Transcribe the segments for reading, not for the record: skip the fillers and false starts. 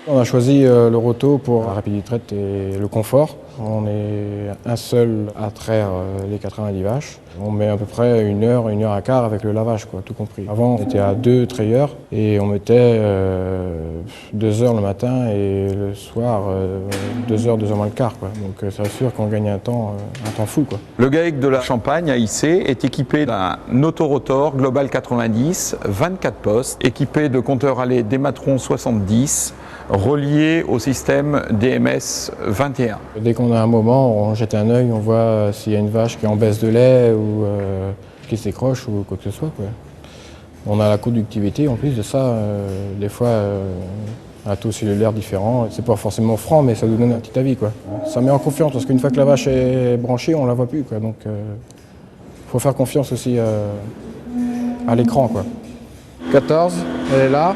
On a choisi le roto pour la rapidité de traite et le confort. On est un seul à traire les 90 vaches. On met à peu près 1 heure et quart avec le lavage, quoi, tout compris. Avant, on était à 2 trayeurs et on mettait 2 heures le matin et le soir 2 heures, 2 heures moins le quart, quoi. Donc c'est sûr qu'on gagne un temps fou, quoi. Le GAEC de la Champagne à IC est équipé d'un autorotor Global 90, 24 postes, équipé de compteurs à lait Dématron 70, relié au système DMS 21. Dès qu'on a un moment, on jette un œil, on voit s'il y a une vache qui est en baisse de lait ou qui s'écroche ou quoi que ce soit, quoi. On a la conductivité en plus de ça, des fois un taux cellulaire différent. C'est pas forcément franc, mais ça nous donne un petit avis, quoi. Ça met en confiance parce qu'une fois que la vache est branchée, on la voit plus, quoi. Donc faut faire confiance aussi à l'écran, quoi. 14, elle est là.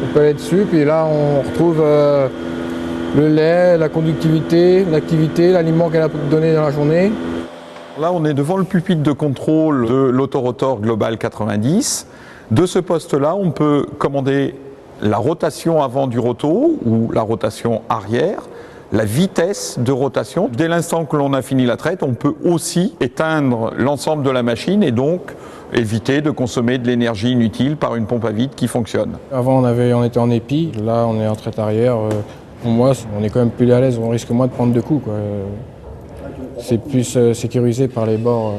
On peut aller dessus, puis là on retrouve le lait, la conductivité, l'activité, l'aliment qu'elle a donné dans la journée. Là, on est devant le pupitre de contrôle de l'autorotor Global 90. De ce poste-là, on peut commander la rotation avant du roto ou la rotation arrière, la vitesse de rotation. Dès l'instant que l'on a fini la traite, on peut aussi éteindre l'ensemble de la machine et donc éviter de consommer de l'énergie inutile par une pompe à vide qui fonctionne. Avant, on était en épi, là on est en traite arrière. Pour moi, on est quand même plus à l'aise, on risque moins de prendre de coups, quoi. C'est plus sécurisé par les bords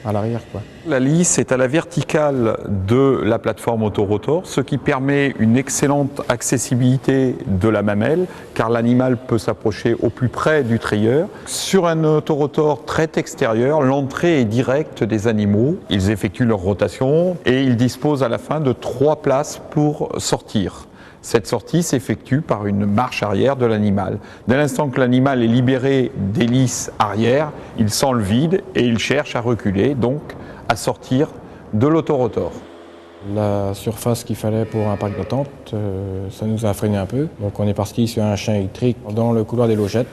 à l'arrière, quoi. La lisse est à la verticale de la plateforme autorotor, ce qui permet une excellente accessibilité de la mamelle, car l'animal peut s'approcher au plus près du trayeur. Sur un autorotor traite extérieure, l'entrée est directe des animaux. Ils effectuent leur rotation et ils disposent à la fin de 3 places pour sortir. Cette sortie s'effectue par une marche arrière de l'animal. Dès l'instant que l'animal est libéré des lisses arrière, il sent le vide et il cherche à reculer, donc à sortir de l'autorotor. La surface qu'il fallait pour un parc d'attente, ça nous a freiné un peu. Donc on est parti sur un chien électrique dans le couloir des logettes.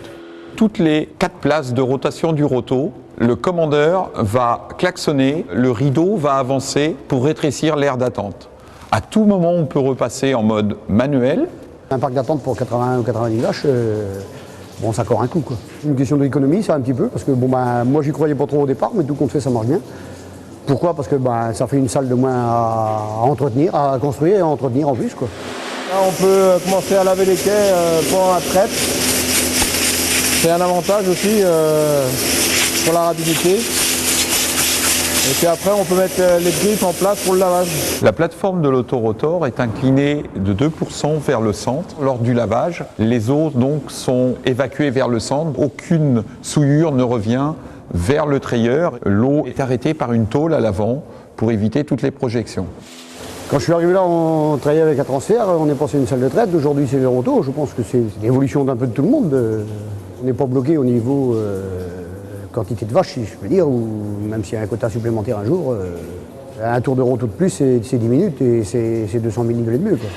Toutes les 4 places de rotation du roto, le commandeur va klaxonner, le rideau va avancer pour rétrécir l'aire d'attente. À tout moment, on peut repasser en mode manuel. Un parc d'attente pour 80 ou 90 vaches, bon, ça corps un coup, quoi. Une question d'économie, ça un petit peu, parce que bon, moi, j'y croyais pas trop au départ, mais tout compte fait, ça marche bien. Pourquoi? Parce que ça fait une salle de moins à entretenir, à construire et à entretenir en plus, quoi. Là, on peut commencer à laver les quais pendant la traite. C'est un avantage aussi pour la rapidité. Et puis après, on peut mettre les griffes en place pour le lavage. La plateforme de l'autorotor est inclinée de 2% vers le centre. Lors du lavage, les eaux donc sont évacuées vers le centre. Aucune souillure ne revient vers le trayeur. L'eau est arrêtée par une tôle à l'avant pour éviter toutes les projections. Quand je suis arrivé là, on travaillait avec un transfert, on est passé à une salle de traite. Aujourd'hui, c'est le roto. Je pense que c'est l'évolution d'un peu de tout le monde. On n'est pas bloqué au niveau quantité de vaches, si je peux dire, ou même s'il y a un quota supplémentaire un jour, un tour de roto de plus, c'est 10 minutes et c'est 200 000 litres de mieux, quoi.